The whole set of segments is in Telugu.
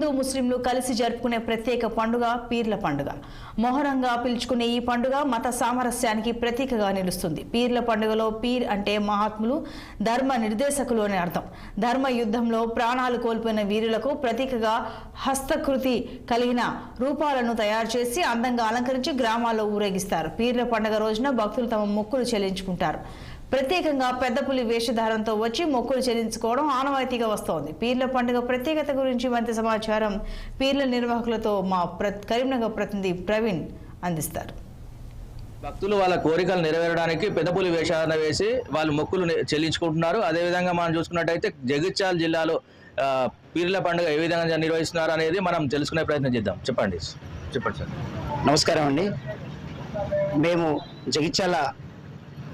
హిందూ ముస్లింలు కలిసి జరుపుకునే ప్రత్యేక పండుగ పీర్ల పండుగ. మొహరంగా పిలుచుకునే ఈ పండుగ మత సామరస్యానికి ప్రతీకగా నిలుస్తుంది. పీర్ల పండుగలో పీర్ అంటే మహాత్ములు, ధర్మ నిర్దేశకులు అని అర్థం. ధర్మ యుద్ధంలో ప్రాణాలు కోల్పోయిన వీరులకు ప్రతీకగా హస్తకృతి కలిగిన రూపాలను తయారు చేసి అందంగా అలంకరించి గ్రామాల్లో ఊరేగిస్తారు. పీర్ల పండుగ రోజున భక్తులు తమ మొక్కులు చెల్లించుకుంటారు. ప్రత్యేకంగా పెద్ద పులి వేషధారంతో వచ్చి మొక్కులు చెల్లించుకోవడం ఆనవాయితీగా వస్తోంది. పీర్ల పండుగ ప్రత్యేకత గురించి మరింత సమాచారం పీర్ల నిర్వాహకులతో మా కరీంనగర్ ప్రతినిధి ప్రవీణ్ అందిస్తారు. భక్తులు వాళ్ళ కోరికలు నెరవేరడానికి పెద్ద పులి వేషధారణ వేసి వాళ్ళు మొక్కులు చెల్లించుకుంటున్నారు. అదేవిధంగా మనం చూసుకున్నట్టయితే జగిత్యాల జిల్లాలో పీర్ల పండుగ ఏ విధంగా నిర్వహిస్తున్నారు అనేది మనం తెలుసుకునే ప్రయత్నం చేద్దాం. చెప్పండి సార్. నమస్కారం అండి. మేము జగిత్యాల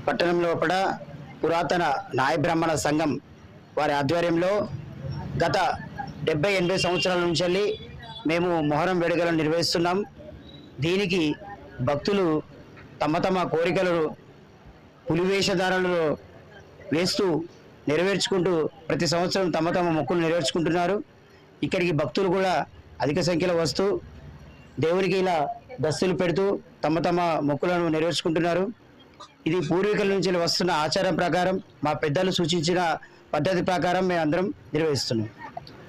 పట్టణంలో కూడా పురాతన నాయ బ్రాహ్మణ సంఘం వారి ఆధ్వర్యంలో గత 70-80 సంవత్సరాల నుంచి మేము మొహరం వేడుకలను నిర్వహిస్తున్నాం. దీనికి భక్తులు తమ తమ కోరికలను పులివేషధారణలో వేస్తూ నెరవేర్చుకుంటూ ప్రతి సంవత్సరం తమ తమ మొక్కులు నెరవేర్చుకుంటున్నారు. ఇక్కడికి భక్తులు కూడా అధిక సంఖ్యలో వస్తూ దేవునికి ఇలా దస్తులు పెడుతూ తమ తమ మొక్కులను నెరవేర్చుకుంటున్నారు. ఇది పూర్వీకుల నుంచి వస్తున్న ఆచారం ప్రకారం మా పెద్దలు సూచించిన పద్ధతి ప్రకారం మేము అందరం నిర్వహిస్తున్నాం.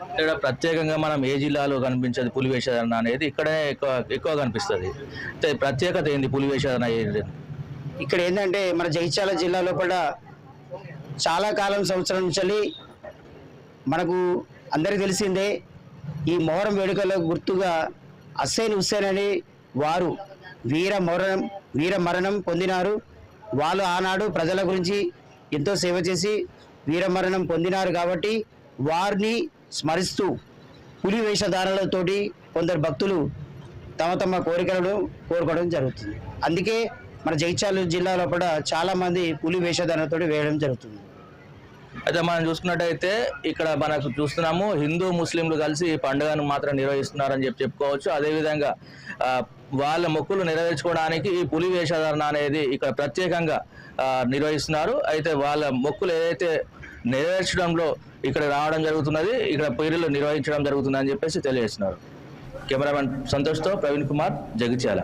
ఇక్కడ ప్రత్యేకంగా మనం ఏ జిల్లాలో కనిపించేది పులి వేషధారణ అనేది ఇక్కడే ఎక్కువ కనిపిస్తుంది. ప్రత్యేకత ఏంది పులి వేషధారణ? ఇక్కడ ఏంటంటే మన జగిత్యాల జిల్లాలో కూడా చాలా కాలం సంవత్సరం నుంచి మనకు అందరికీ తెలిసిందే ఈ మొహరం వేడుకలో గుర్తుగా హుస్సేన్ అని వారు వీర మరణం పొందినారు. వాళ్ళు ఆనాడు ప్రజల గురించి ఎంతో సేవ చేసి వీరమరణం పొందినారు. కాబట్టి వారిని స్మరిస్తూ పులి వేషధారణలతోటి కొందరు భక్తులు తమ తమ కోరికలను కోరుకోవడం జరుగుతుంది. అందుకే మన జగిత్యాల జిల్లాలో కూడా చాలామంది పులి వేషధారణతో వేయడం జరుగుతుంది. అయితే మనం చూసుకున్నట్టయితే ఇక్కడ మనకు చూస్తున్నాము హిందూ ముస్లింలు కలిసి ఈ పండుగను మాత్రం నిర్వహిస్తున్నారని చెప్పుకోవచ్చు. అదేవిధంగా వాళ్ళ మొక్కులు నెరవేర్చుకోవడానికి ఈ పులి వేషధారణ అనేది ఇక్కడ ప్రత్యేకంగా నిర్వహిస్తున్నారు. అయితే వాళ్ళ మొక్కులు ఏదైతే నెరవేర్చడంలో ఇక్కడ రావడం జరుగుతున్నది, ఇక్కడ పీర్లు నిర్వహించడం జరుగుతుందని చెప్పేసి తెలియజేస్తున్నారు. కెమెరామెన్ సంతోష్తో ప్రవీణ్ కుమార్, జగిత్యాల.